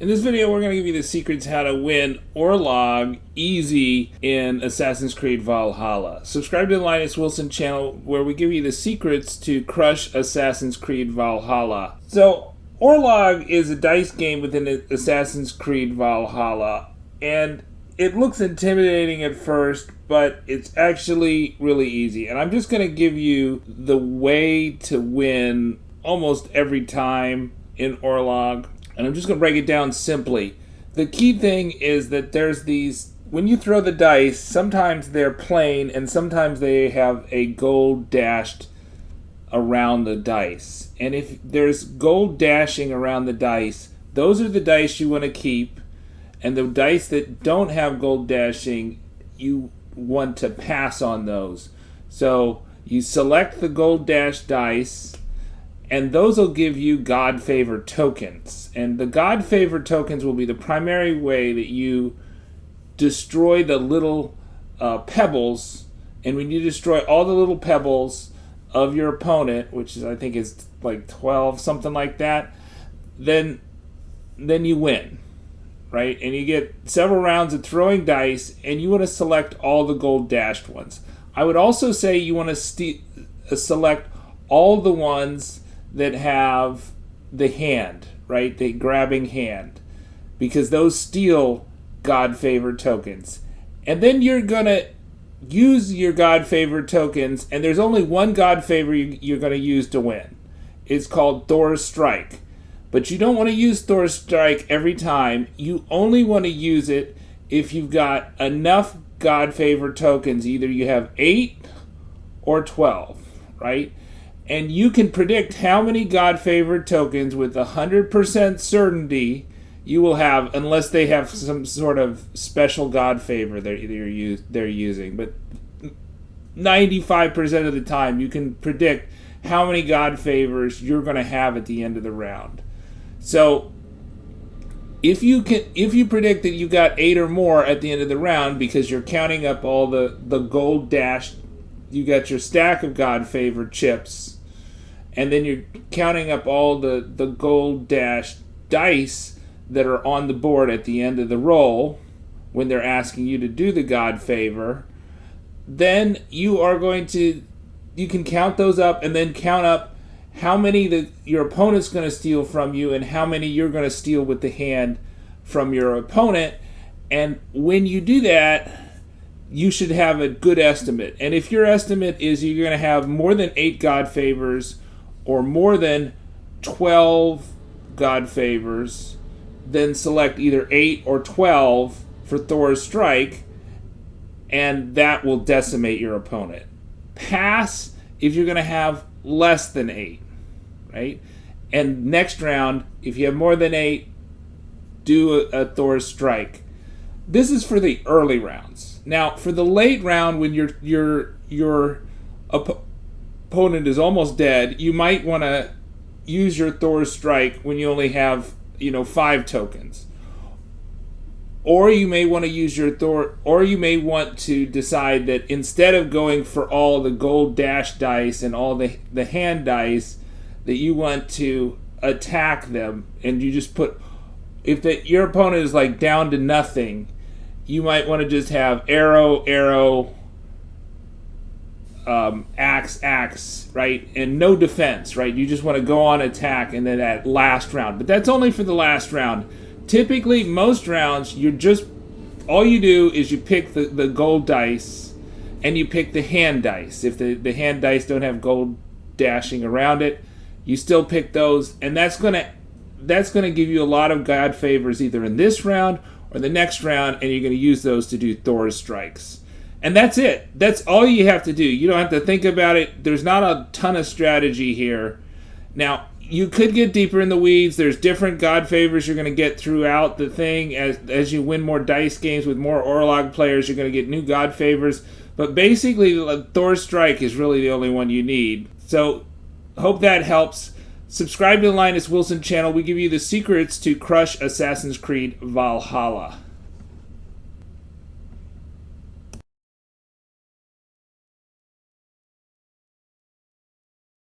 In this video, we're going to give you the secrets how to win Orlag easy in Assassin Creed Valhalla. Subscribe to the Linus Wilson channel where we give you the secrets to crush Assassin Creed Valhalla. So, Orlag is a dice game within Assassin Creed Valhalla, and it looks intimidating at first, but it's actually really easy. And I'm just going to give you the way to win almost every time in Orlag. And I'm just going to break it down simply. The key thing is that there's these, when you throw the dice, sometimes they're plain and sometimes they have a gold dashed around the dice. And if there's gold dashing around the dice, those are the dice you want to keep. And the dice that don't have gold dashing, you want to pass on those. So you select the gold dash dice, and those will give you God Favor tokens. And the God Favor tokens will be the primary way that you destroy the little pebbles. And when you destroy all the little pebbles of your opponent, which is, I think is like 12, something like that, then you win. Right? And you get several rounds of throwing dice, and you want to select all the gold dashed ones. I would also say you want to select all the ones that have the hand, right? The grabbing hand, because those steal God Favor tokens. And then you're going to use your God Favor tokens, and there's only one God Favor you're going to use to win. It's called Thor's Strike. But you don't want to use Thor's Strike every time. You only want to use it if you've got enough God Favor tokens. Either you have 8 or 12, right? And you can predict how many God Favor tokens with 100% certainty you will have, unless they have some sort of special God Favor they're using. But 95% of the time, you can predict how many God Favors you're going to have at the end of the round. So, if you predict that you got 8 or more at the end of the round, because you're counting up all the gold dash, you got your stack of God Favor chips, and then you're counting up all the gold dash dice that are on the board at the end of the roll when they're asking you to do the God Favor, then you can count those up and then count up how many your opponent's going to steal from you and how many you're going to steal with the hand from your opponent. And when you do that, you should have a good estimate. And if your estimate is you're going to have more than 8 God Favors or more than 12 God Favors, then select either 8 or 12 for Thor's Strike, and that will decimate your opponent. Pass if you're going to have less than 8, right? And next round, if you have more than 8, do a Thor's Strike. This is for the early rounds. Now, for the late round, when your opponent is almost dead, you might want to use your Thor's Strike when you only have 5 tokens. Or you may want to use your Thor, or you may want to decide that instead of going for all the gold dash dice and all the hand dice, that you want to attack them, and you just put, if your opponent is like down to nothing, you might want to just have arrow, axe, right? And no defense, right? You just want to go on attack and then that last round. But that's only for the last round. Typically, most rounds, all you do is you pick the gold dice and you pick the hand dice. If the hand dice don't have gold dashing around it, you still pick those, and that's gonna give you a lot of God Favors either in this round or the next round, and you're gonna use those to do Thor's Strikes. And that's it. That's all you have to do. You don't have to think about it. There's not a ton of strategy here. Now, you could get deeper in the weeds. There's different God Favors you're going to get throughout the thing. As you win more dice games with more Orlag players, you're going to get new God Favors. But basically, Thor's Strike is really the only one you need. So, hope that helps. Subscribe to the Linus Wilson channel. We give you the secrets to crush Assassin Creed Valhalla.